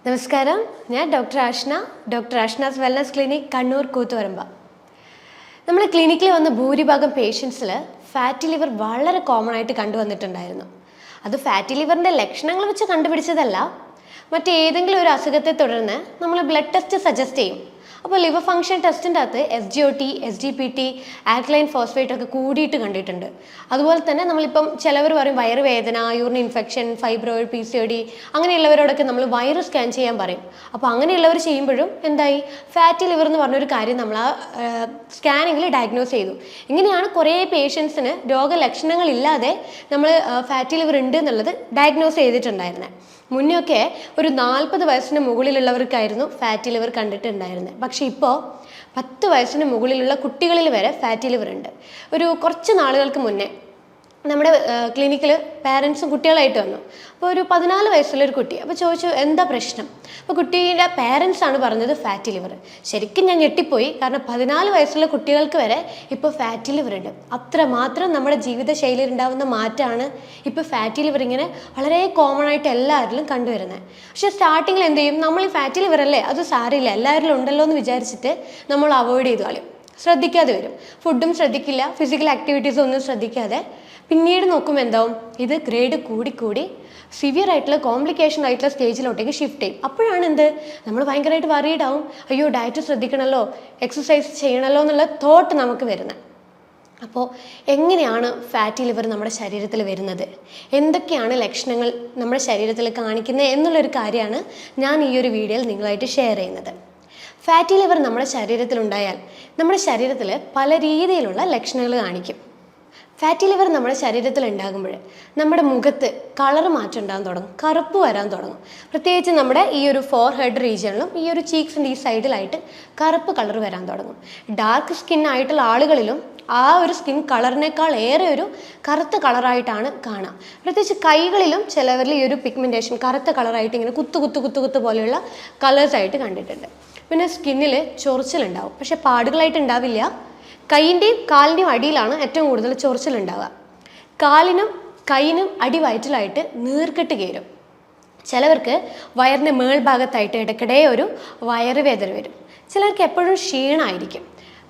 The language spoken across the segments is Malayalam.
നമസ്കാരം, ഞാൻ doctor Ashna, doctor Ashna's wellness clinic, Kannur Koothuparamba. നമ്മുടെ ക്ലിനിക്കിൽ വന്ന ഭൂരിഭാഗം പേഷ്യൻസിൽ ഫാറ്റി ലിവർ വളരെ കോമൺ ആയിട്ട് കണ്ടുവന്നിട്ടുണ്ടായിരുന്നു. അത് ഫാറ്റി ലിവറിൻ്റെ ലക്ഷണങ്ങൾ വെച്ച് കണ്ടുപിടിച്ചതല്ല, മറ്റേതെങ്കിലും ഒരു അസുഖത്തെ തുടർന്ന് നമ്മൾ ബ്ലഡ് ടെസ്റ്റ് സജസ്റ്റ് ചെയ്യും. അപ്പോൾ ലിവർ ഫംഗ്ഷൻ ടെസ്റ്റിൻ്റെ അകത്ത് SGOT, SGPT, ആൽക്കലൈൻ ഫോസ്ഫേറ്റ് ഒക്കെ കൂടിയിട്ട് കണ്ടിട്ടുണ്ട്. അതുപോലെ തന്നെ നമ്മളിപ്പം ചിലവർ പറയും വയറുവേദന, യൂറിൻ ഇൻഫെക്ഷൻ, ഫൈബ്രോയിഡ്, PCOD അങ്ങനെയുള്ളവരോടൊക്കെ നമ്മൾ വയറ് സ്കാൻ ചെയ്യാൻ പറയും. അപ്പോൾ അങ്ങനെയുള്ളവർ ചെയ്യുമ്പോഴും എന്തായി, ഫാറ്റി ലിവർ എന്ന് പറഞ്ഞൊരു കാര്യം നമ്മൾ ആ സ്കാനിങ്ങിൽ ഡയഗ്നോസ് ചെയ്തു. ഇങ്ങനെയാണ് കുറേ പേഷ്യൻസിന് രോഗലക്ഷണങ്ങളില്ലാതെ നമ്മൾ ഫാറ്റി ലിവർ ഉണ്ട് എന്നുള്ളത് ഡയഗ്നോസ് ചെയ്തിട്ടുണ്ടായിരുന്നത്. മുന്നൊക്കെ ഒരു 40 വയസ്സിന് മുകളിലുള്ളവർക്കായിരുന്നു ഫാറ്റി ലിവർ കണ്ടിട്ടുണ്ടായിരുന്നത്. പക്ഷേ ഇപ്പോൾ 10 വയസ്സിന് മുകളിലുള്ള കുട്ടികളിൽ വരെ ഫാറ്റി ലിവർ ഉണ്ട്. ഒരു കുറച്ച് നാളുകൾക്ക് മുന്നേ നമ്മുടെ ക്ലിനിക്കിൽ പാരൻസും കുട്ടികളായിട്ട് വന്നു. അപ്പോൾ ഒരു 14 വയസ്സുള്ളൊരു കുട്ടി. അപ്പോൾ ചോദിച്ചു എന്താ പ്രശ്നം. അപ്പോൾ കുട്ടിയുടെ പാരൻസാണ് പറഞ്ഞത് ഫാറ്റി ലിവർ. ശരിക്കും ഞാൻ ഞെട്ടിപ്പോയി, കാരണം 14 വയസ്സുള്ള കുട്ടികൾക്ക് വരെ ഇപ്പോൾ ഫാറ്റി ലിവർ ഉണ്ട്. അത്രമാത്രം നമ്മുടെ ജീവിതശൈലിയിൽ ഉണ്ടാകുന്ന മാറ്റമാണ് ഇപ്പോൾ ഫാറ്റി ലിവർ ഇങ്ങനെ വളരെ കോമൺ ആയിട്ട് എല്ലാവരിലും കണ്ടുവരുന്നത്. പക്ഷേ സ്റ്റാർട്ടിങ്ങിൽ എന്ത് ചെയ്യും, നമ്മൾ ഈ ഫാറ്റി ലിവർ അല്ലേ, അത് സാരമില്ല, എല്ലാവരിലും ഉണ്ടല്ലോ എന്ന് വിചാരിച്ചിട്ട് നമ്മൾ അവോയ്ഡ് ചെയ്ത് കളയും, ശ്രദ്ധിക്കാതെ വരും. ഫുഡും ശ്രദ്ധിക്കില്ല, ഫിസിക്കൽ ആക്ടിവിറ്റീസും ഒന്നും ശ്രദ്ധിക്കാതെ പിന്നീട് നോക്കുമ്പോൾ എന്താവും, ഇത് ഗ്രേഡ് കൂടി സിവിയർ ആയിട്ടുള്ള കോംപ്ലിക്കേഷൻ ആയിട്ടുള്ള സ്റ്റേജിലോട്ടേക്ക് ഷിഫ്റ്റ് ചെയ്യും. അപ്പോഴാണ് എന്ത്, നമ്മൾ ഭയങ്കരമായിട്ട് വറീഡ് ആവും, അയ്യോ ഡയറ്റ് ശ്രദ്ധിക്കണമല്ലോ, എക്സസൈസ് ചെയ്യണമല്ലോ എന്നുള്ള തോട്ട് നമുക്ക് വരുന്നത്. അപ്പോൾ എങ്ങനെയാണ് ഫാറ്റി ലിവർ നമ്മുടെ ശരീരത്തിൽ വരുന്നത്, എന്തൊക്കെയാണ് ലക്ഷണങ്ങൾ നമ്മുടെ ശരീരത്തിൽ കാണിക്കുന്നത് എന്നുള്ളൊരു കാര്യമാണ് ഞാൻ ഈ ഒരു വീഡിയോയിൽ നിങ്ങളായിട്ട് ഷെയർ ചെയ്യുന്നത്. ഫാറ്റി ലിവർ നമ്മുടെ ശരീരത്തിലുണ്ടായാൽ നമ്മുടെ ശരീരത്തിൽ പല രീതിയിലുള്ള ലക്ഷണങ്ങൾ കാണിക്കും. ഫാറ്റി ലിവർ നമ്മുടെ ശരീരത്തിൽ ഉണ്ടാകുമ്പോൾ നമ്മുടെ മുഖത്ത് കളർ മാറ്റം ഉണ്ടാകാൻ തുടങ്ങും, കറുപ്പ് വരാൻ തുടങ്ങും. പ്രത്യേകിച്ച് നമ്മുടെ ഈ ഒരു ഫോർഹെഡ് റീജിയണിലും ഈ ഒരു ചീക്സിൻ്റെ ഈ സൈഡിലായിട്ട് കറുപ്പ് കളർ വരാൻ തുടങ്ങും. ഡാർക്ക് സ്കിൻ ആയിട്ടുള്ള ആളുകളിലും ആ ഒരു സ്കിൻ കളറിനേക്കാൾ ഏറെ ഒരു കറുത്ത കളറായിട്ടാണ് കാണാം. പ്രത്യേകിച്ച് കൈകളിലും ചിലവരിൽ ഈ ഒരു പിഗ്മെൻറ്റേഷൻ കറുത്ത കളറായിട്ട് ഇങ്ങനെ കുത്ത് പോലെയുള്ള കളേഴ്സായിട്ട് കണ്ടിട്ടുണ്ട്. പിന്നെ സ്കിന്നിൽ ചൊറിച്ചിലുണ്ടാവും, പക്ഷെ പാടുകളായിട്ട് ഉണ്ടാവില്ല. കൈയിൻ്റെയും കാലിൻ്റെയും അടിയിലാണ് ഏറ്റവും കൂടുതൽ ചൊറിച്ചിലുണ്ടാവുക. കാലിനും കൈയിനും അടിവയറ്റിലായിട്ട് നീർക്കെട്ട് കയറും. ചിലവർക്ക് വയറിൻ്റെ മേൾഭാഗത്തായിട്ട് ഇടയ്ക്കിടെ ഒരു വയറുവേദന വരും. ചിലർക്ക് എപ്പോഴും ക്ഷീണമായിരിക്കും,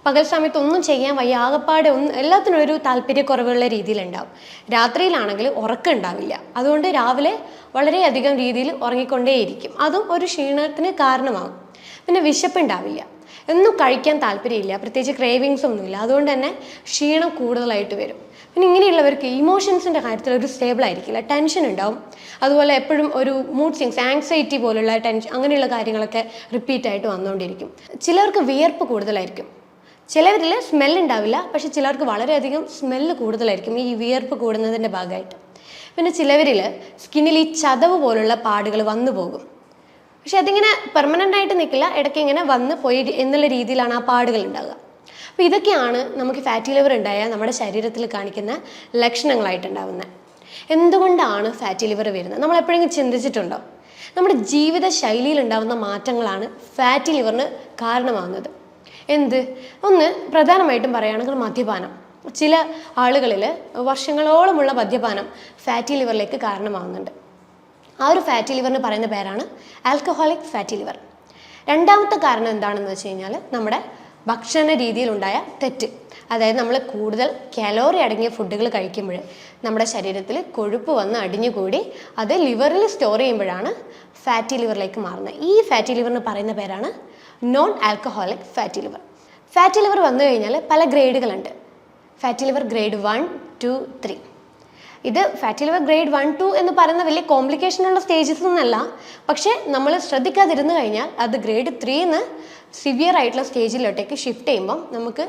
പകൽ സമയത്ത് ഒന്നും ചെയ്യാൻ വയ്യ, ആകപ്പാടെ എല്ലാത്തിനും ഒരു താല്പര്യക്കുറവുള്ള രീതിയിലുണ്ടാവും. രാത്രിയിലാണെങ്കിൽ ഉറക്കം ഉണ്ടാവില്ല, അതുകൊണ്ട് രാവിലെ വളരെയധികം രീതിയിൽ ഉറങ്ങിക്കൊണ്ടേയിരിക്കും, അതും ഒരു ക്ഷീണത്തിന് കാരണമാകും. പിന്നെ വിശപ്പുണ്ടാവില്ല, ഒന്നും കഴിക്കാൻ താല്പര്യമില്ല, പ്രത്യേകിച്ച് ക്രേവിങ്സ് ഒന്നുമില്ല, അതുകൊണ്ട് തന്നെ ക്ഷീണം കൂടുതലായിട്ട് വരും. പിന്നെ ഇങ്ങനെയുള്ളവർക്ക് ഇമോഷൻസിൻ്റെ കാര്യത്തിൽ ഒരു സ്റ്റേബിൾ ആയിരിക്കില്ല, ടെൻഷൻ ഉണ്ടാവും. അതുപോലെ എപ്പോഴും ഒരു മൂഡ് സ്വിങ്സ്, ആങ്സൈറ്റി പോലുള്ള ടെൻഷൻ, അങ്ങനെയുള്ള കാര്യങ്ങളൊക്കെ റിപ്പീറ്റായിട്ട് വന്നുകൊണ്ടിരിക്കും. ചിലർക്ക് വിയർപ്പ് കൂടുതലായിരിക്കും, ചിലവരിൽ സ്മെല്ലുണ്ടാവില്ല, പക്ഷെ ചിലർക്ക് വളരെയധികം സ്മെല്ല് കൂടുതലായിരിക്കും ഈ വിയർപ്പ് കൂടുന്നതിൻ്റെ ഭാഗമായിട്ട്. പിന്നെ ചിലവരിൽ സ്കിന്നിൽ ഈ ചതവ് പോലുള്ള പാടുകൾ വന്നു പോകും, പക്ഷെ അതിങ്ങനെ പെർമനൻ്റ് ആയിട്ട് നിൽക്കില്ല, ഇടയ്ക്ക് ഇങ്ങനെ വന്ന് പോയി എന്നുള്ള രീതിയിലാണ് ആ പാടുകൾ ഉണ്ടാകുക. അപ്പോൾ ഇതൊക്കെയാണ് നമുക്ക് ഫാറ്റി ലിവർ ഉണ്ടായാൽ നമ്മുടെ ശരീരത്തിൽ കാണിക്കുന്ന ലക്ഷണങ്ങളായിട്ടുണ്ടാവുന്നത്. എന്തുകൊണ്ടാണ് ഫാറ്റി ലിവർ വരുന്നത്, നമ്മൾ എപ്പോഴെങ്കിലും ചിന്തിച്ചിട്ടുണ്ടോ? നമ്മുടെ ജീവിത ശൈലിയിൽ ഉണ്ടാകുന്ന മാറ്റങ്ങളാണ് ഫാറ്റി ലിവറിന് കാരണമാകുന്നത്. ഒന്ന് പ്രധാനമായിട്ടും പറയുകയാണെങ്കിൽ മദ്യപാനം. ചില ആളുകളിൽ വർഷങ്ങളോളമുള്ള മദ്യപാനം ഫാറ്റി ലിവറിലേക്ക് കാരണമാകുന്നുണ്ട്. ആ ഒരു ഫാറ്റി ലിവറിന് പറയുന്ന പേരാണ് ആൽക്കഹോളിക് ഫാറ്റി ലിവർ. രണ്ടാമത്തെ കാരണം എന്താണെന്ന് വെച്ച് കഴിഞ്ഞാൽ നമ്മുടെ ഭക്ഷണ രീതിയിലുണ്ടായ തെറ്റ്. അതായത് നമ്മൾ കൂടുതൽ കലോറി അടങ്ങിയ ഫുഡുകൾ കഴിക്കുമ്പോൾ നമ്മുടെ ശരീരത്തിൽ കൊഴുപ്പ് വന്ന് അടിഞ്ഞുകൂടി അത് ലിവറിൽ സ്റ്റോർ ചെയ്യുമ്പോഴാണ് ഫാറ്റി ലിവറിലേക്ക് മാറുന്നത്. ഈ ഫാറ്റി ലിവറിന് പറയുന്ന പേരാണ് non alcoholic fatty liver. Fatty liver വന്നു കഴിഞ്ഞാൽ പല ഗ്രേഡുകളുണ്ട്. Fatty liver grade 1, 2, 3. ഇത് ഫാറ്റി ലിവർ ഗ്രേഡ് 1, 2 എന്ന് പറയുന്ന വലിയ കോംപ്ലിക്കേഷനുള്ള സ്റ്റേജസ് ഒന്നല്ല, പക്ഷേ നമ്മൾ ശ്രദ്ധിക്കാതിരുന്നു കഴിഞ്ഞാൽ അത് ഗ്രേഡ് 3 സിവിയർ ആയിട്ടുള്ള സ്റ്റേജിലോട്ടേക്ക് ഷിഫ്റ്റ് ചെയ്യുമ്പം നമുക്ക്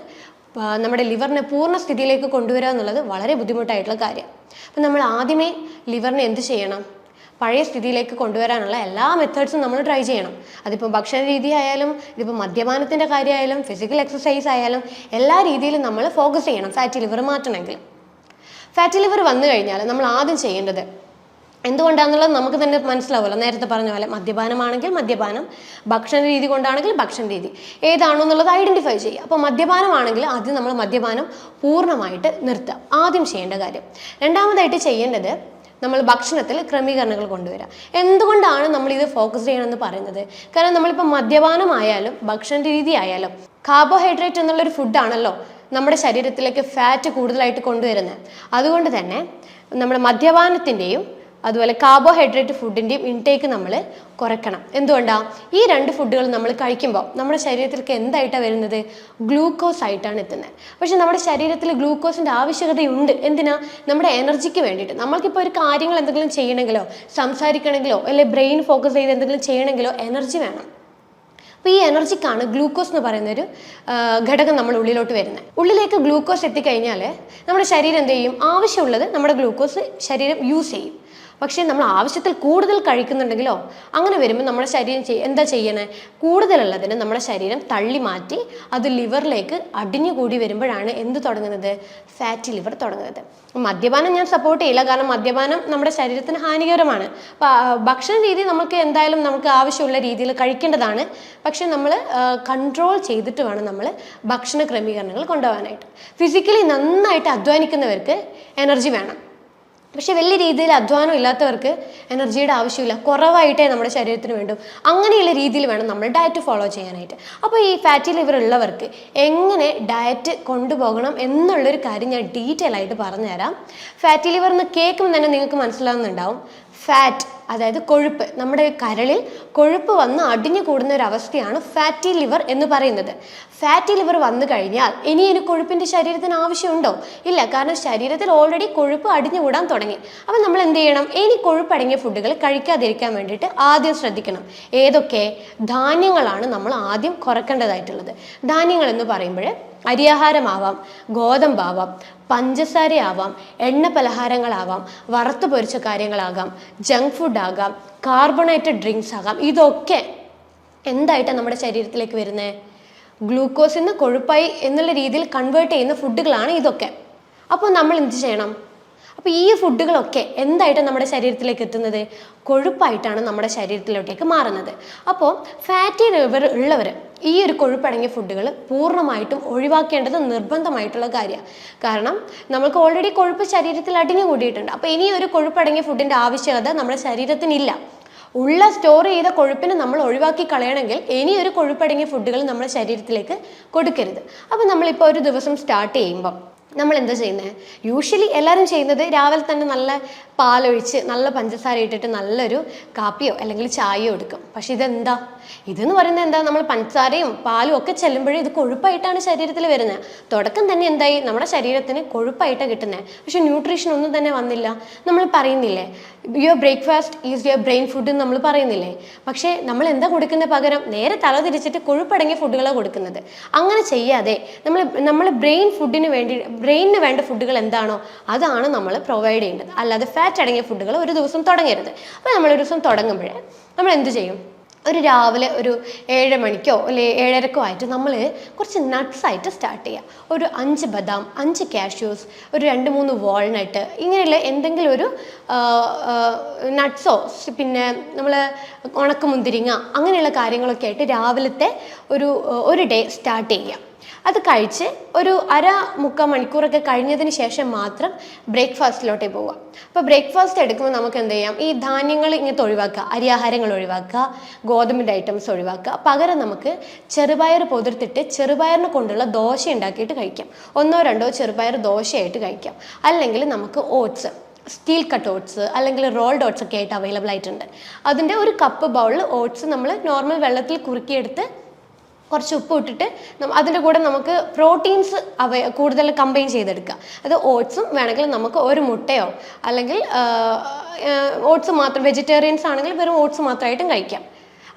നമ്മുടെ ലിവറിനെ പൂർണ്ണ സ്ഥിതിയിലേക്ക് കൊണ്ടുവരിക എന്നുള്ളത് വളരെ ബുദ്ധിമുട്ടായിട്ടുള്ള കാര്യം. അപ്പം നമ്മൾ ആദ്യമേ ലിവറിനെ എന്ത് ചെയ്യണം, പഴയ സ്ഥിതിയിലേക്ക് കൊണ്ടുവരാനുള്ള എല്ലാ മെത്തേഡ്സും നമ്മൾ ട്രൈ ചെയ്യണം. അതിപ്പോൾ ഭക്ഷണ രീതി ആയാലും, ഇതിപ്പോൾ മദ്യപാനത്തിൻ്റെ കാര്യമായാലും, ഫിസിക്കൽ എക്സസൈസ് ആയാലും, എല്ലാ രീതിയിലും നമ്മൾ ഫോക്കസ് ചെയ്യണം ഫാറ്റി ലിവർ മാറ്റണമെങ്കിൽ. ഫാറ്റി ലിവർ വന്നു കഴിഞ്ഞാൽ നമ്മൾ ആദ്യം ചെയ്യേണ്ടത് എന്തുകൊണ്ടാണെന്നുള്ളത് നമുക്ക് തന്നെ മനസ്സിലാവുമല്ലോ. നേരത്തെ പറഞ്ഞ പോലെ മദ്യപാനമാണെങ്കിൽ മദ്യപാനം, ഭക്ഷണ രീതി കൊണ്ടാണെങ്കിൽ ഭക്ഷണ രീതി, ഏതാണോ എന്നുള്ളത് ഐഡൻറ്റിഫൈ ചെയ്യുക. അപ്പോൾ മദ്യപാനമാണെങ്കിൽ ആദ്യം നമ്മൾ മദ്യപാനം പൂർണ്ണമായിട്ട് നിർത്തുക, ആദ്യം ചെയ്യേണ്ട കാര്യം. രണ്ടാമതായിട്ട് ചെയ്യേണ്ടത് നമ്മൾ ഭക്ഷണത്തിൽ ക്രമീകരണങ്ങൾ കൊണ്ടുവരിക. എന്തുകൊണ്ടാണ് നമ്മൾ ഇത് ഫോക്കസ് ചെയ്യണമെന്ന് പറയുന്നത്? കാരണം നമ്മളിപ്പോൾ മദ്യപാനമായാലും ഭക്ഷണ രീതി ആയാലും കാർബോഹൈഡ്രേറ്റ് എന്നുള്ളൊരു ഫുഡാണല്ലോ നമ്മുടെ ശരീരത്തിലേക്ക് ഫാറ്റ് കൂടുതലായിട്ട് കൊണ്ടുവരുന്നത്. അതുകൊണ്ട് തന്നെ നമ്മുടെ മദ്യപാനത്തിൻ്റെയും അതുപോലെ കാർബോഹൈഡ്രേറ്റ് ഫുഡിൻ്റെയും ഇൻടേക്ക് നമ്മൾ കുറയ്ക്കണം. എന്തുകൊണ്ടാണ്? ഈ രണ്ട് ഫുഡുകൾ നമ്മൾ കഴിക്കുമ്പോൾ നമ്മുടെ ശരീരത്തിലേക്ക് എന്തായിട്ടാണ് വരുന്നത്? ഗ്ലൂക്കോസ് ആയിട്ടാണ് എത്തുന്നത്. പക്ഷെ നമ്മുടെ ശരീരത്തിൽ ഗ്ലൂക്കോസിൻ്റെ ആവശ്യകതയുണ്ട്. എന്തിനാ? നമ്മുടെ എനർജിക്ക് വേണ്ടിയിട്ട്. നമ്മൾക്കിപ്പോൾ ഒരു കാര്യങ്ങൾ എന്തെങ്കിലും ചെയ്യണമെങ്കിലോ സംസാരിക്കണമെങ്കിലോ അല്ലെങ്കിൽ ബ്രെയിൻ ഫോക്കസ് ചെയ്ത് എന്തെങ്കിലും ചെയ്യണമെങ്കിലോ എനർജി വേണം. അപ്പോൾ ഈ എനർജിക്കാണ് ഗ്ലൂക്കോസ് എന്ന് പറയുന്നൊരു ഘടകം നമ്മൾ ഉള്ളിലോട്ട് വരുന്നത്. ഉള്ളിലേക്ക് ഗ്ലൂക്കോസ് എത്തിക്കഴിഞ്ഞാൽ നമ്മുടെ ശരീരം എന്ത് ചെയ്യും? ആവശ്യമുള്ളത് നമ്മുടെ ഗ്ലൂക്കോസ് ശരീരം യൂസ് ചെയ്യും. പക്ഷേ നമ്മൾ ആവശ്യത്തിൽ കൂടുതൽ കഴിക്കുന്നുണ്ടെങ്കിലോ അങ്ങനെ വരുമ്പോൾ നമ്മുടെ ശരീരം എന്താ ചെയ്യണേ? കൂടുതലുള്ളതിന് നമ്മുടെ ശരീരം തള്ളി മാറ്റി അത് ലിവറിലേക്ക് അടിഞ്ഞുകൂടി വരുമ്പോഴാണ് എന്ത് തുടങ്ങുന്നത്? ഫാറ്റി ലിവർ തുടങ്ങുന്നത്. മദ്യപാനം ഞാൻ സപ്പോർട്ട് ചെയ്യില്ല, കാരണം മദ്യപാനം നമ്മുടെ ശരീരത്തിന് ഹാനികരമാണ്. ഭക്ഷണ രീതി നമുക്ക് എന്തായാലും നമുക്ക് ആവശ്യമുള്ള രീതിയിൽ കഴിക്കേണ്ടതാണ്. പക്ഷെ നമ്മൾ കൺട്രോൾ ചെയ്തിട്ട് വേണം നമ്മൾ ഭക്ഷണ ക്രമീകരണങ്ങൾ കൊണ്ടുപോകാനായിട്ട്. ഫിസിക്കലി നന്നായിട്ട് അധ്വാനിക്കുന്നവർക്ക് എനർജി വേണം. പക്ഷെ വലിയ രീതിയിൽ അധ്വാനം ഇല്ലാത്തവർക്ക് എനർജിയുടെ ആവശ്യമില്ല, കുറവായിട്ടേ നമ്മുടെ ശരീരത്തിന് വേണ്ടൂ. അങ്ങനെയുള്ള രീതിയിൽ വേണം നമ്മൾ ഡയറ്റ് ഫോളോ ചെയ്യാനായിട്ട്. അപ്പോൾ ഈ ഫാറ്റി ലിവർ ഉള്ളവർക്ക് എങ്ങനെ ഡയറ്റ് കൊണ്ടുപോകണം എന്നുള്ളൊരു കാര്യം ഞാൻ ഡീറ്റെയിൽ ആയിട്ട് പറഞ്ഞുതരാം. ഫാറ്റി ലിവർ എന്ന് കേൾക്കുമ്പോൾ തന്നെ നിങ്ങൾക്ക് മനസ്സിലാവുന്നുണ്ടാവും. ഫാറ്റ് അതായത് കൊഴുപ്പ്, നമ്മുടെ കരളിൽ കൊഴുപ്പ് വന്ന് അടിഞ്ഞു കൂടുന്ന ഒരു അവസ്ഥയാണ് ഫാറ്റി ലിവർ എന്ന് പറയുന്നത്. ഫാറ്റി ലിവർ വന്നു കഴിഞ്ഞാൽ ഇനി കൊഴുപ്പിൻ്റെ ശരീരത്തിന് ആവശ്യമുണ്ടോ? ഇല്ല, കാരണം ശരീരത്തിൽ ഓൾറെഡി കൊഴുപ്പ് അടിഞ്ഞു കൂടാൻ തുടങ്ങി. അപ്പം നമ്മൾ എന്ത് ചെയ്യണം? ഇനി കൊഴുപ്പടങ്ങിയ ഫുഡുകൾ കഴിക്കാതിരിക്കാൻ വേണ്ടിയിട്ട് ആദ്യം ശ്രദ്ധിക്കണം. ഏതൊക്കെ? ധാന്യങ്ങളാണ് നമ്മൾ ആദ്യം കുറയ്ക്കേണ്ടതായിട്ടുള്ളത്. ധാന്യങ്ങൾ എന്ന് പറയുമ്പോൾ അരിയാഹാരമാവാം, ഗോതമ്പാവാം, പഞ്ചസാരയാവാം, എണ്ണ പലഹാരങ്ങളാവാം, വറുത്ത് പൊരിച്ച കാര്യങ്ങളാകാം, ജങ്ക് ഫുഡ് ആകാം, കാർബണേറ്റഡ് ഡ്രിങ്ക്സ് ആകാം. ഇതൊക്കെ എന്തായിട്ടാണ് നമ്മുടെ ശരീരത്തിലേക്ക് വരുന്നത്? ഗ്ലൂക്കോസിൽ നിന്ന് കൊഴുപ്പായി എന്നുള്ള രീതിയിൽ കൺവേർട്ട് ചെയ്യുന്ന ഫുഡുകളാണ് ഇതൊക്കെ. അപ്പോൾ നമ്മൾ എന്ത് ചെയ്യണം? അപ്പോൾ ഈ ഫുഡുകളൊക്കെ എന്തായിട്ടാണ് നമ്മുടെ ശരീരത്തിലേക്ക് എത്തുന്നത്? കൊഴുപ്പായിട്ടാണ് നമ്മുടെ ശരീരത്തിലോട്ടേക്ക് മാറുന്നത്. അപ്പോൾ ഫാറ്റി ലിവർ ഉള്ളവർ ഈ ഒരു കൊഴുപ്പടങ്ങിയ ഫുഡുകൾ പൂർണ്ണമായിട്ടും ഒഴിവാക്കേണ്ടത് നിർബന്ധമായിട്ടുള്ള കാര്യമാണ്. കാരണം നമുക്ക് ഓൾറെഡി കൊഴുപ്പ് ശരീരത്തിൽ അടിഞ്ഞു കൂടിയിട്ടുണ്ട്. അപ്പോൾ ഇനി ഒരു കൊഴുപ്പടങ്ങിയ ഫുഡിൻ്റെ ആവശ്യകത നമ്മുടെ ശരീരത്തിനില്ല. ഉള്ള സ്റ്റോർ ചെയ്ത കൊഴുപ്പിനെ നമ്മൾ ഒഴിവാക്കി കളയണമെങ്കിൽ ഇനി ഒരു കൊഴുപ്പടങ്ങിയ ഫുഡുകൾ നമ്മുടെ ശരീരത്തിലേക്ക് കൊടുക്കരുത്. അപ്പോൾ നമ്മളിപ്പോൾ ഒരു ദിവസം സ്റ്റാർട്ട് ചെയ്യുമ്പം നമ്മൾ എന്താ ചെയ്യുന്നത്? യൂഷ്വലി എല്ലാവരും ചെയ്യുന്നത് രാവിലെ തന്നെ നല്ല പാലൊഴിച്ച് നല്ല പഞ്ചസാര ഇട്ടിട്ട് നല്ലൊരു കാപ്പിയോ അല്ലെങ്കിൽ ചായയോ എടുക്കും. പക്ഷെ ഇതെന്താ? ഇതെന്ന് പറയുന്നത് എന്താ? നമ്മൾ പഞ്ചസാരയും പാലും ഒക്കെ ചെല്ലുമ്പോഴേ ഇത് കൊഴുപ്പായിട്ടാണ് ശരീരത്തിൽ വരുന്നത്. തുടക്കം തന്നെ എന്തായി? നമ്മുടെ ശരീരത്തിന് കൊഴുപ്പായിട്ടാണ് കിട്ടുന്നത്. പക്ഷെ ന്യൂട്രീഷൻ ഒന്നും തന്നെ വന്നില്ല. നമ്മൾ പറയുന്നില്ലേ your breakfast is your brain food എന്ന് നമ്മൾ പറയുന്നില്ലേ? പക്ഷേ നമ്മൾ എന്താ കൊടുക്കുന്ന? പകരം നേരെ തല തിരിച്ചിട്ട് കൊഴുപ്പടങ്ങിയ ഫുഡുകളാണ് കൊടുക്കുന്നത്. അങ്ങനെ ചെയ്യാതെ നമ്മൾ ബ്രെയിനിന് വേണ്ട ഫുഡുകൾ എന്താണോ അതാണ് നമ്മൾ പ്രൊവൈഡ് ചെയ്യേണ്ടത്. അല്ലാതെ ഫാറ്റ് അടങ്ങിയ ഫുഡുകൾ ഒരു ദിവസം തുടങ്ങരുത്. അപ്പോൾ നമ്മളൊരു ദിവസം തുടങ്ങുമ്പോഴേ നമ്മൾ എന്ത് ചെയ്യും? ഒരു രാവിലെ ഒരു 7 മണിക്കോ അല്ലെങ്കിൽ 7:30 ആയിട്ട് നമ്മൾ കുറച്ച് നട്ട്സായിട്ട് സ്റ്റാർട്ട് ചെയ്യുക. ഒരു 5 ബദാം, 5 കാഷ്യൂസ്, ഒരു 2-3 വാൾനട്ട്, ഇങ്ങനെയുള്ള എന്തെങ്കിലും ഒരു നട്ട്സോ പിന്നെ നമ്മൾ ഉണക്കമുന്തിരിങ്ങ അങ്ങനെയുള്ള കാര്യങ്ങളൊക്കെ ആയിട്ട് രാവിലത്തെ ഒരു ഡേ സ്റ്റാർട്ട് ചെയ്യുക. അത് കഴിച്ച് ഒരു 1/2-3 മണിക്കൂറൊക്കെ കഴിഞ്ഞതിന് ശേഷം മാത്രം ബ്രേക്ക്ഫാസ്റ്റിലോട്ടേ പോവുക. അപ്പോൾ ബ്രേക്ക്ഫാസ്റ്റ് എടുക്കുമ്പോൾ നമുക്ക് എന്ത് ചെയ്യാം? ഈ ധാന്യങ്ങൾ ഇങ്ങനത്തെ ഒഴിവാക്കുക, അരിയാഹാരങ്ങൾ ഒഴിവാക്കുക, ഗോതമ്പിൻ്റെ ഐറ്റംസ് ഒഴിവാക്കുക. പകരം നമുക്ക് ചെറുപയർ പൊതിർത്തിട്ട് ചെറുപയറിനെ കൊണ്ടുള്ള ദോശ ഉണ്ടാക്കിയിട്ട് കഴിക്കാം. 1-2 ചെറുപയർ ദോശയായിട്ട് കഴിക്കാം. അല്ലെങ്കിൽ നമുക്ക് ഓട്സ്, സ്റ്റീൽ കട്ട് ഓട്സ് അല്ലെങ്കിൽ റോൾഡ് ഓട്സ് ഒക്കെ ആയിട്ട് അവൈലബിൾ ആയിട്ടുണ്ട്. അതിൻ്റെ ഒരു കപ്പ് ബൗളിൽ ഓട്സ് നമ്മൾ നോർമൽ വെള്ളത്തിൽ കുറുക്കിയെടുത്ത് കുറച്ച് ഉപ്പ് ഇട്ടിട്ട് അതിൻ്റെ കൂടെ നമുക്ക് പ്രോട്ടീൻസ് കൂടുതൽ കമ്പൈൻ ചെയ്തെടുക്കുക. അത് ഓട്സും വേണമെങ്കിൽ നമുക്ക് ഒരു മുട്ടയോ അല്ലെങ്കിൽ ഓട്സ് മാത്രം, വെജിറ്റേറിയൻസ് ആണെങ്കിൽ വെറും ഓട്സ് മാത്രമായിട്ടും കഴിക്കാം.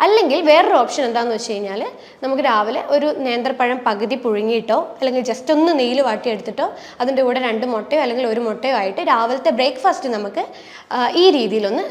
അല്ലെങ്കിൽ വേറൊരു ഓപ്ഷൻ എന്താണെന്ന് വെച്ച് കഴിഞ്ഞാൽ നമുക്ക് രാവിലെ ഒരു നേന്ത്രപ്പഴം പകുതി പുഴുങ്ങിയിട്ടോ അല്ലെങ്കിൽ ജസ്റ്റ് ഒന്ന് നെയ്യിൽ വാട്ടിയെടുത്തിട്ടോ അതിൻ്റെ കൂടെ 2 മുട്ടയോ അല്ലെങ്കിൽ 1 മുട്ടയോ ആയിട്ട് രാവിലത്തെ ബ്രേക്ക്ഫാസ്റ്റ് നമുക്ക് ഈ രീതിയിലൊന്ന്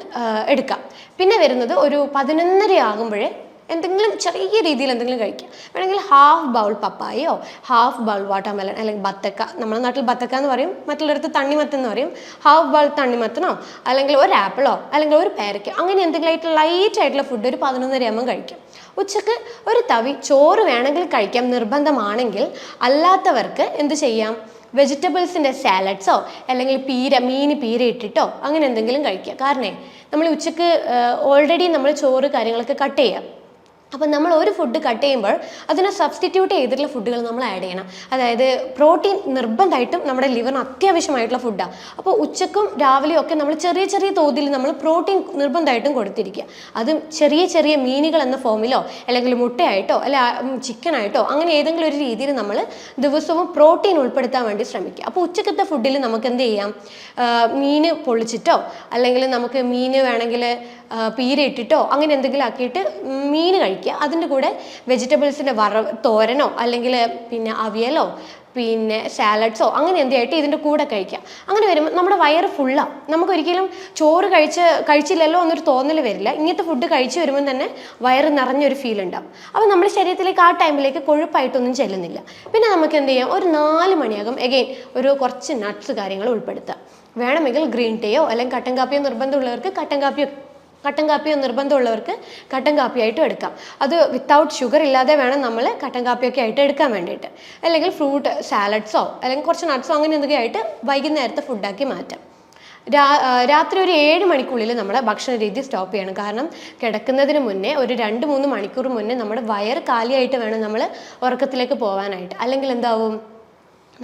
എടുക്കാം. പിന്നെ വരുന്നത് ഒരു 11:30 ആകുമ്പോഴേ എന്തെങ്കിലും ചെറിയ രീതിയിൽ എന്തെങ്കിലും കഴിക്കാം. വേണമെങ്കിൽ ഹാഫ് ബൗൾ പപ്പായയോ ഹാഫ് ബൗൾ വാട്ടർമെലൺ അല്ലെങ്കിൽ ബത്തക്ക, നമ്മുടെ നാട്ടിൽ ബത്തക്ക എന്ന് പറയും, മറ്റുള്ളവർക്ക് തണ്ണിമത്തൻ എന്ന് പറയും. ഹാഫ് ബൗൾ തണ്ണിമത്തനോ അല്ലെങ്കിൽ ഒരു ആപ്പിളോ അല്ലെങ്കിൽ ഒരു പേരയ്ക്കോ അങ്ങനെ എന്തെങ്കിലും ലൈറ്റ് ആയിട്ടുള്ള ഫുഡ് ഒരു 11:30 ആകുമ്പോൾ കഴിക്കാം. ഉച്ചക്ക് ഒരു തവി ചോറ് വേണമെങ്കിൽ കഴിക്കാം നിർബന്ധമാണെങ്കിൽ. അല്ലാത്തവർക്ക് എന്ത് ചെയ്യാം? വെജിറ്റബിൾസിൻ്റെ സാലഡ്സോ അല്ലെങ്കിൽ മീൻ പീര ഇട്ടിട്ടോ അങ്ങനെ എന്തെങ്കിലും കഴിക്കുക. കാരണം നമ്മൾ ഉച്ചക്ക് ഓൾറെഡി നമ്മൾ ചോറ് കാര്യങ്ങളൊക്കെ കട്ട് ചെയ്യാം. അപ്പം നമ്മൾ ഒരു ഫുഡ് കട്ട് ചെയ്യുമ്പോൾ അതിനെ സബ്സ്റ്റിറ്റ്യൂട്ട് ചെയ്തിട്ടുള്ള ഫുഡുകൾ നമ്മൾ ആഡ് ചെയ്യണം. അതായത് പ്രോട്ടീൻ നിർബന്ധമായിട്ടും നമ്മുടെ ലിവറിന് അത്യാവശ്യമായിട്ടുള്ള ഫുഡാണ്. അപ്പോൾ ഉച്ചക്കും രാവിലെയും ഒക്കെ നമ്മൾ ചെറിയ ചെറിയ തോതിൽ നമ്മൾ പ്രോട്ടീൻ നിർബന്ധമായിട്ടും കൊടുത്തിരിക്കുക. അതും ചെറിയ ചെറിയ മീനുകൾ എന്ന ഫോമിലോ അല്ലെങ്കിൽ മുട്ടയായിട്ടോ അല്ല ചിക്കനായിട്ടോ അങ്ങനെ ഏതെങ്കിലും ഒരു രീതിയിൽ നമ്മൾ ദിവസവും പ്രോട്ടീൻ ഉൾപ്പെടുത്താൻ വേണ്ടി ശ്രമിക്കുക. അപ്പോൾ ഉച്ചക്കത്തെ ഫുഡിൽ നമുക്ക് എന്ത് ചെയ്യാം, മീൻ പൊള്ളിച്ചിട്ടോ അല്ലെങ്കിൽ നമുക്ക് മീൻ വേണമെങ്കിൽ പീര ഇട്ടിട്ടോ അങ്ങനെ എന്തെങ്കിലും ആക്കിയിട്ട് മീൻ കഴിക്കുക. അതിൻ്റെ കൂടെ വെജിറ്റബിൾസിൻ്റെ തോരനോ അല്ലെങ്കിൽ പിന്നെ അവിയലോ പിന്നെ സാലഡ്സോ അങ്ങനെ എന്തെയായിട്ട് ഇതിൻ്റെ കൂടെ കഴിക്കുക. അങ്ങനെ വരുമ്പോൾ നമ്മുടെ വയറ് ഫുള്ളാണ്. നമുക്കൊരിക്കലും ചോറ് കഴിച്ചില്ലല്ലോ എന്നൊരു തോന്നൽ വരില്ല. ഇങ്ങനത്തെ ഫുഡ് കഴിച്ച് വരുമ്പോൾ തന്നെ വയറ് നിറഞ്ഞൊരു ഫീൽ ഉണ്ടാവും. അപ്പോൾ നമ്മുടെ ശരീരത്തിലേക്ക് ആ ടൈമിലേക്ക് കൊഴുപ്പായിട്ടൊന്നും ചെല്ലുന്നില്ല. പിന്നെ നമുക്ക് എന്ത് ചെയ്യാം, ഒരു 4 മണിയാകും എഗെയിൻ ഒരു കുറച്ച് നട്ട്സ് കാര്യങ്ങൾ ഉൾപ്പെടുത്തുക. വേണമെങ്കിൽ ഗ്രീൻ ടീയോ അല്ലെങ്കിൽ കട്ടൻ കാപ്പിയോ നിർബന്ധമുള്ളവർക്ക് കട്ടൻ കാപ്പിയോ നിർബന്ധമുള്ളവർക്ക് കട്ടൻ കാപ്പിയായിട്ടും എടുക്കാം. അത് വിത്തൗട്ട് ഷുഗർ ഇല്ലാതെ വേണം നമ്മൾ കട്ടൻ കാപ്പിയൊക്കെ ആയിട്ട് എടുക്കാൻ വേണ്ടിയിട്ട്. അല്ലെങ്കിൽ ഫ്രൂട്ട് സാലഡ്സോ അല്ലെങ്കിൽ കുറച്ച് നട്ട്സോ അങ്ങനെ എന്തെങ്കിലും ആയിട്ട് വൈകുന്നേരത്തെ ഫുഡാക്കി മാറ്റാം. രാത്രി ഒരു 7 മണിക്കുള്ളിൽ നമ്മുടെ ഭക്ഷണ രീതി സ്റ്റോപ്പ് ചെയ്യണം. കാരണം കിടക്കുന്നതിന് മുന്നേ ഒരു 2-3 മണിക്കൂർ മുന്നേ നമ്മുടെ വയറ് കാലിയായിട്ട് വേണം നമ്മൾ ഉറക്കത്തിലേക്ക് പോകാനായിട്ട്. അല്ലെങ്കിൽ എന്താവും,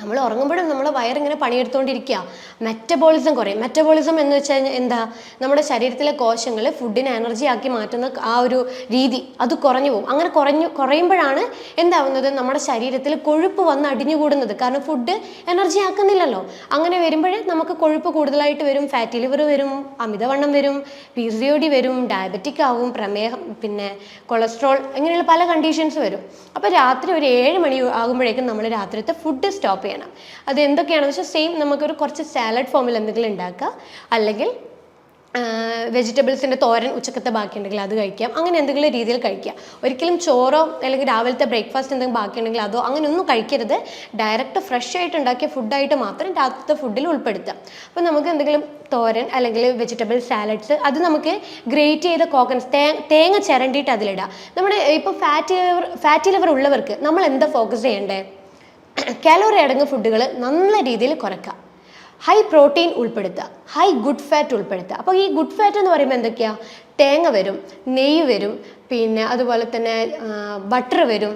നമ്മൾ ഉറങ്ങുമ്പോഴും നമ്മൾ വയറിങ്ങനെ പണിയെടുത്തുകൊണ്ടിരിക്കുക, മെറ്റബോളിസം കുറയും. മെറ്റബോളിസം എന്ന് വെച്ച് കഴിഞ്ഞാൽ എന്താ, നമ്മുടെ ശരീരത്തിലെ കോശങ്ങൾ ഫുഡിനെ എനർജി ആക്കി മാറ്റുന്ന ആ ഒരു രീതി അത് കുറഞ്ഞു പോകും. അങ്ങനെ കുറയുമ്പോഴാണ് എന്താവുന്നത്, നമ്മുടെ ശരീരത്തിൽ കൊഴുപ്പ് വന്ന് അടിഞ്ഞുകൂടുന്നത്. കാരണം ഫുഡ് എനർജി ആക്കുന്നില്ലല്ലോ. അങ്ങനെ വരുമ്പോഴേ നമുക്ക് കൊഴുപ്പ് കൂടുതലായിട്ട് വരും, ഫാറ്റി ലിവർ വരും, അമിതവണ്ണം വരും, PCOD വരും, ഡയബറ്റിക് ആവും, പ്രമേഹം, പിന്നെ കൊളസ്ട്രോൾ, ഇങ്ങനെയുള്ള പല കണ്ടീഷൻസ് വരും. അപ്പോൾ രാത്രി ഒരു 7 മണി ആകുമ്പോഴേക്കും നമ്മൾ രാത്രിത്തെ ഫുഡ് സ്റ്റോപ്പ് ചെയ്യണം. അത് എന്തൊക്കെയാണെന്ന് വെച്ചാൽ സെയിം നമുക്കൊരു കുറച്ച് സാലഡ് ഫോമിൽ എന്തെങ്കിലും ഉണ്ടാക്കുക, അല്ലെങ്കിൽ വെജിറ്റബിൾസിൻ്റെ തോരൻ ഉച്ചക്കത്തെ ബാക്കിയുണ്ടെങ്കിൽ അത് കഴിക്കാം. അങ്ങനെ എന്തെങ്കിലും രീതിയിൽ കഴിക്കുക. ഒരിക്കലും ചോറോ അല്ലെങ്കിൽ രാവിലത്തെ ബ്രേക്ക്ഫാസ്റ്റ് എന്തെങ്കിലും ബാക്കിയുണ്ടെങ്കിൽ അതോ അങ്ങനെയൊന്നും കഴിക്കരുത്. ഡയറക്റ്റ് ഫ്രഷ് ആയിട്ട് ഉണ്ടാക്കിയ ഫുഡായിട്ട് മാത്രം രാത്രിത്തെ ഫുഡിൽ ഉൾപ്പെടുത്താം. അപ്പോൾ നമുക്ക് എന്തെങ്കിലും തോരൻ അല്ലെങ്കിൽ വെജിറ്റബിൾ സാലഡ്സ് അത് നമുക്ക് ഗ്രേറ്റ് ചെയ്ത കോക്കനസ് തേങ്ങ ചിരണ്ടിയിട്ട് അതിലിടാം. നമ്മുടെ ഇപ്പോൾ ഫാറ്റി ലിവർ ഉള്ളവർക്ക് നമ്മൾ എന്താ ഫോക്കസ് ചെയ്യേണ്ടത്, കാലോറി അടങ്ങിയ ഫുഡുകൾ നല്ല രീതിയിൽ കുറയ്ക്കുക, ഹൈ പ്രോട്ടീൻ ഉൾപ്പെടുത്തുക, ഹൈ ഗുഡ് ഫാറ്റ് ഉൾപ്പെടുത്തുക. അപ്പോൾ ഈ ഗുഡ് ഫാറ്റ് എന്ന് പറയുമ്പോൾ എന്തൊക്കെയാണ്, തേങ്ങ വരും, നെയ്യ് വരും, പിന്നെ അതുപോലെ തന്നെ ബട്ടർ വരും,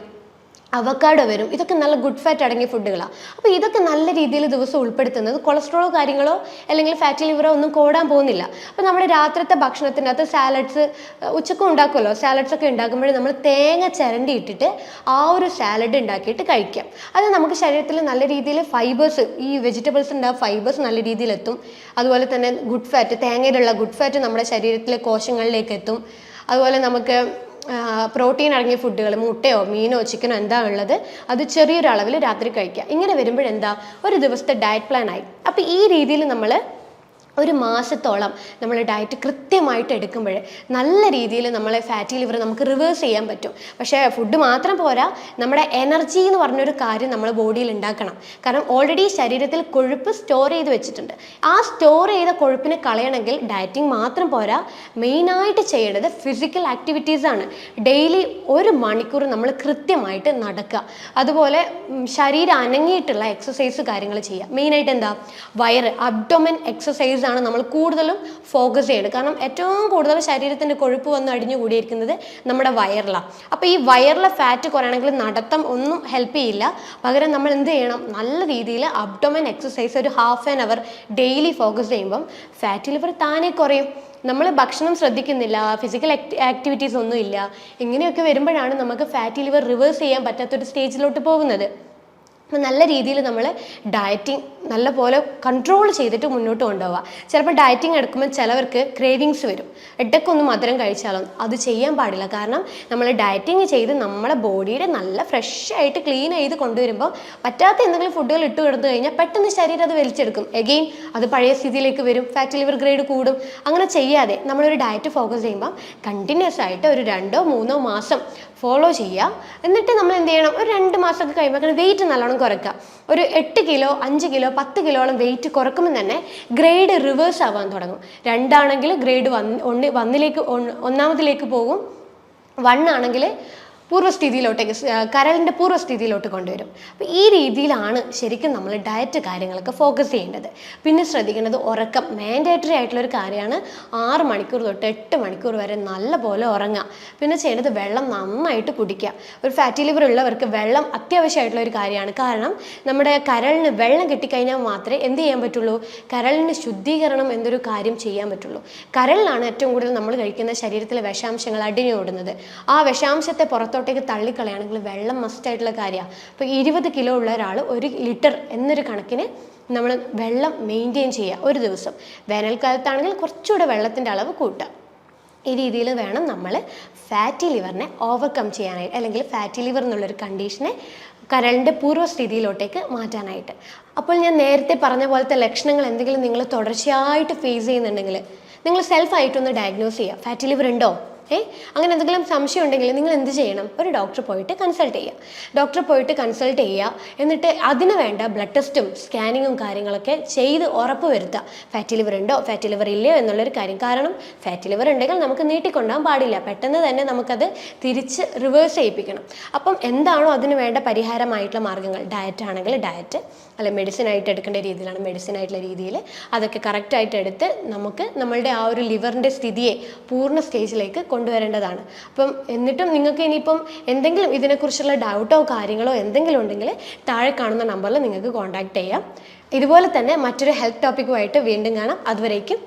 അവക്കാഡോ വരും. ഇതൊക്കെ നല്ല ഗുഡ് ഫാറ്റ് അടങ്ങിയ ഫുഡുകളാണ്. അപ്പോൾ ഇതൊക്കെ നല്ല രീതിയിൽ ദിവസം ഉൾപ്പെടുത്തുന്നത് കൊളസ്ട്രോളോ കാര്യങ്ങളോ അല്ലെങ്കിൽ ഫാറ്റി ലിവറോ ഒന്നും കൂടാൻ പോകുന്നില്ല. അപ്പോൾ നമ്മുടെ രാത്രിത്തെ ഭക്ഷണത്തിനകത്ത് സാലഡ്സ് ഉച്ചക്കും ഉണ്ടാക്കുമല്ലോ, സാലഡ്സ് ഒക്കെ ഉണ്ടാക്കുമ്പോൾ നമ്മൾ തേങ്ങ ചിരണ്ടി ഇട്ടിട്ട് ആ ഒരു സാലഡ് ഉണ്ടാക്കിയിട്ട് കഴിക്കാം. അത് നമുക്ക് ശരീരത്തിൽ നല്ല രീതിയിൽ ഫൈബേഴ്സ്, ഈ വെജിറ്റബിൾസിൻ്റെ ഫൈബേഴ്സ് നല്ല രീതിയിൽ എത്തും. അതുപോലെ തന്നെ ഗുഡ് ഫാറ്റ്, തേങ്ങയിലുള്ള ഗുഡ് ഫാറ്റ് നമ്മുടെ ശരീരത്തിലെ കോശങ്ങളിലേക്ക് എത്തും. അതുപോലെ നമുക്ക് പ്രോട്ടീൻ അടങ്ങിയ ഫുഡുകൾ, മുട്ടയോ മീനോ ചിക്കനോ എന്താ ഉള്ളത് അത് ചെറിയൊരു അളവിൽ രാത്രി കഴിക്കുക. ഇങ്ങനെ വരുമ്പോഴെന്താ, ഒരു ദിവസത്തെ ഡയറ്റ് പ്ലാൻ ആയി. അപ്പോൾ ഈ രീതിയിൽ നമ്മൾ ഒരു മാസത്തോളം നമ്മൾ ഡയറ്റ് കൃത്യമായിട്ട് എടുക്കുമ്പോൾ നല്ല രീതിയിൽ നമ്മളെ ഫാറ്റി ലിവർ നമുക്ക് റിവേഴ്സ് ചെയ്യാൻ പറ്റും. പക്ഷേ ഫുഡ് മാത്രം പോരാ, നമ്മുടെ എനർജി എന്ന് പറഞ്ഞൊരു കാര്യം നമ്മൾ ബോഡിയിൽ ഉണ്ടാക്കണം. കാരണം ഓൾറെഡി ശരീരത്തിൽ കൊഴുപ്പ് സ്റ്റോർ ചെയ്ത് വെച്ചിട്ടുണ്ട്. ആ സ്റ്റോർ ചെയ്ത കൊഴുപ്പിനെ കളയണമെങ്കിൽ ഡയറ്റിംഗ് മാത്രം പോരാ, മെയിനായിട്ട് ചെയ്യേണ്ടത് ഫിസിക്കൽ ആക്ടിവിറ്റീസാണ്. ഡെയിലി 1 മണിക്കൂർ നമ്മൾ കൃത്യമായിട്ട് നടക്കുക. അതുപോലെ ശരീരം അനങ്ങിയിട്ടുള്ള എക്സസൈസ് കാര്യങ്ങൾ ചെയ്യുക. മെയിനായിട്ട് എന്താ, വയറ് അബ്ഡോമൻ എക്സസൈസ് ആണ് നമ്മൾ കൂടുതലും ഫോക്കസ് ചെയ്യേണ്ടത്. കാരണം ഏറ്റവും കൂടുതൽ ശരീരത്തിൻ്റെ കൊഴുപ്പ് വന്ന് അടിഞ്ഞു കൂടിയിരിക്കുന്നത് നമ്മുടെ വയറിലാണ്. അപ്പോൾ ഈ വയറിലെ ഫാറ്റ് കുറയണമെങ്കിൽ നടത്തം ഒന്നും ഹെൽപ്പ് ചെയ്യില്ല. പകരം നമ്മൾ എന്ത് ചെയ്യണം, നല്ല രീതിയിൽ അബ്ഡോമൻ എക്സസൈസ് ഒരു ½ ആൻ അവർ ഡെയിലി ഫോക്കസ് ചെയ്യുമ്പം ഫാറ്റി ലിവർ താനേ കുറയും. നമ്മൾ ഭക്ഷണം ശ്രദ്ധിക്കുന്നില്ല, ഫിസിക്കൽ ആക്ടിവിറ്റീസ് ഒന്നും ഇല്ല, ഇങ്ങനെയൊക്കെ വരുമ്പോഴാണ് നമുക്ക് ഫാറ്റി ലിവർ റിവേഴ്സ് ചെയ്യാൻ പറ്റാത്തൊരു സ്റ്റേജിലോട്ട് പോകുന്നത്. അപ്പോൾ നല്ല രീതിയിൽ നമ്മൾ ഡയറ്റിംഗ് നല്ലപോലെ കൺട്രോൾ ചെയ്തിട്ട് മുന്നോട്ട് കൊണ്ടുപോവുക. ചിലപ്പോൾ ഡയറ്റിംഗ് എടുക്കുമ്പോൾ ചിലവർക്ക് ക്രേവിങ്സ് വരും, ഇടയ്ക്കൊന്ന് മധുരം കഴിച്ചാലോ, അത് ചെയ്യാൻ പാടില്ല. കാരണം നമ്മൾ ഡയറ്റിംഗ് ചെയ്ത് നമ്മളെ ബോഡിയുടെ നല്ല ഫ്രഷ് ആയിട്ട് ക്ലീൻ ചെയ്ത് കൊണ്ടുവരുമ്പോൾ പറ്റാത്ത എന്തെങ്കിലും ഫുഡുകൾ ഇട്ട് കിടന്നു കഴിഞ്ഞാൽ പെട്ടെന്ന് ശരീരം അത് വലിച്ചെടുക്കും. എഗെയിൻ അത് പഴയ സ്ഥിതിയിലേക്ക് വരും, ഫാറ്റി ലിവർ ഗ്രേഡ് കൂടും. അങ്ങനെ ചെയ്യാതെ നമ്മളൊരു ഡയറ്റ് ഫോക്കസ് ചെയ്യുമ്പോൾ കണ്ടിന്യൂസ് ആയിട്ട് ഒരു 2-3 മാസം ഫോളോ ചെയ്യുക. എന്നിട്ട് നമ്മൾ എന്ത് ചെയ്യണം, ഒരു 2 മാസമൊക്കെ കഴിയുമ്പോൾ വെയിറ്റ് നല്ലോണം കുറയ്ക്കുക. ഒരു 8 കിലോ 5 കിലോ 10 കിലോളം വെയിറ്റ് കുറക്കുമ്പോൾ തന്നെ ഗ്രേഡ് റിവേഴ്സ് ആവാൻ തുടങ്ങും. 2 ആണെങ്കിൽ ഗ്രേഡ് 1 1 പോകും, 1 ആണെങ്കിൽ പൂർവ്വസ്ഥിതിയിലോട്ടേക്ക് കരളിൻ്റെ പൂർവ്വസ്ഥിതിയിലോട്ട് കൊണ്ടുവരും. അപ്പോൾ ഈ രീതിയിലാണ് ശരിക്കും നമ്മൾ ഡയറ്റ് കാര്യങ്ങളൊക്കെ ഫോക്കസ് ചെയ്യേണ്ടത്. പിന്നെ ശ്രദ്ധിക്കേണ്ടത് ഉറക്കം മാൻഡേറ്ററി ആയിട്ടുള്ളൊരു കാര്യമാണ്. 6 മണിക്കൂർ തൊട്ട് 8 മണിക്കൂർ വരെ നല്ലപോലെ ഉറങ്ങുക. പിന്നെ ചെയ്യേണ്ടത് വെള്ളം നന്നായിട്ട് കുടിക്കുക. ഒരു ഫാറ്റി ലിവർ ഉള്ളവർക്ക് വെള്ളം അത്യാവശ്യമായിട്ടുള്ള ഒരു കാര്യമാണ്. കാരണം നമ്മുടെ കരളിന് വെള്ളം കിട്ടിക്കഴിഞ്ഞാൽ മാത്രമേ എന്ത് ചെയ്യാൻ പറ്റുള്ളൂ, കരളിന് ശുദ്ധീകരണം എന്നൊരു കാര്യം ചെയ്യാൻ പറ്റുള്ളൂ. കരളിലാണ് ഏറ്റവും കൂടുതൽ നമ്മൾ കഴിക്കുന്ന ശരീരത്തിലെ വിഷാംശങ്ങൾ അടിഞ്ഞോടുന്നത്. ആ വിഷാംശത്തെ പുറത്തോട്ടേക്ക് തള്ളിക്കളയാണെങ്കിൽ വെള്ളം മസ്റ്റായിട്ടുള്ള കാര്യമാണ്. ഇപ്പോൾ 20 കിലോ ഉള്ള ഒരാൾ 1 ലിറ്റർ എന്നൊരു കണക്കിന് നമ്മൾ വെള്ളം മെയിൻറ്റെയിൻ ചെയ്യുക ഒരു ദിവസം. വേനൽക്കാലത്താണെങ്കിൽ കുറച്ചുകൂടെ വെള്ളത്തിൻ്റെ അളവ് കൂട്ടുക. ഈ രീതിയിൽ വേണം നമ്മൾ ഫാറ്റി ലിവറിനെ ഓവർകം ചെയ്യാനായിട്ട്, അല്ലെങ്കിൽ ഫാറ്റി ലിവർ എന്നുള്ളൊരു കണ്ടീഷനെ കരളിൻ്റെ പൂർവ്വസ്ഥിതിയിലോട്ടേക്ക് മാറ്റാനായിട്ട്. അപ്പോൾ ഞാൻ നേരത്തെ പറഞ്ഞ പോലത്തെ ലക്ഷണങ്ങൾ എന്തെങ്കിലും നിങ്ങൾ തുടർച്ചയായിട്ട് ഫേസ് ചെയ്യുന്നുണ്ടെങ്കിൽ നിങ്ങൾ സെൽഫായിട്ടൊന്ന് ഡയഗ്നോസ് ചെയ്യുക. ഫാറ്റി ലിവർ ഉണ്ടോ, അങ്ങനെ എന്തെങ്കിലും സംശയം ഉണ്ടെങ്കിൽ നിങ്ങൾ എന്ത് ചെയ്യണം, ഒരു ഡോക്ടറെ പോയിട്ട് കൺസൾട്ട് ചെയ്യുക. എന്നിട്ട് അതിന് വേണ്ട ബ്ലഡ് ടെസ്റ്റും സ്കാനിങ്ങും കാര്യങ്ങളൊക്കെ ചെയ്ത് ഉറപ്പ് വരുത്തുക. ഫാറ്റി ലിവർ ഉണ്ടോ, ഫാറ്റി ലിവർ ഇല്ലയോ എന്നുള്ളൊരു കാര്യം. കാരണം ഫാറ്റി ലിവർ ഉണ്ടെങ്കിൽ നമുക്ക് നീട്ടിക്കൊണ്ടാൻ പാടില്ല, പെട്ടെന്ന് തന്നെ നമുക്കത് തിരിച്ച് റിവേഴ്സ് ചെയ്യിപ്പിക്കണം. അപ്പം എന്താണോ അതിന് വേണ്ട പരിഹാരമായിട്ടുള്ള മാർഗ്ഗങ്ങൾ, ഡയറ്റ് ആണെങ്കിൽ ഡയറ്റ്, അല്ലെ മെഡിസിൻ ആയിട്ട് എടുക്കേണ്ട രീതിയിലാണ് മെഡിസിൻ ആയിട്ടുള്ള രീതിയിൽ അതൊക്കെ കറക്റ്റായിട്ട് എടുത്ത് നമുക്ക് നമ്മളുടെ ആ ഒരു ലിവറിൻ്റെ സ്ഥിതിയെ പൂർണ്ണ സ്റ്റേജിലേക്ക് കൊണ്ടുവരേണ്ടതാണ്. അപ്പം എന്നിട്ടും നിങ്ങൾക്ക് ഇനിയിപ്പം എന്തെങ്കിലും ഇതിനെക്കുറിച്ചുള്ള ഡൗട്ടോ കാര്യങ്ങളോ എന്തെങ്കിലും ഉണ്ടെങ്കിൽ താഴെ കാണുന്ന നമ്പറിൽ നിങ്ങൾക്ക് കോൺടാക്റ്റ് ചെയ്യാം. ഇതുപോലെ തന്നെ മറ്റൊരു ഹെൽത്ത് ടോപ്പിക്കുമായിട്ട് വീണ്ടും കാണാം. അതുവരേക്കും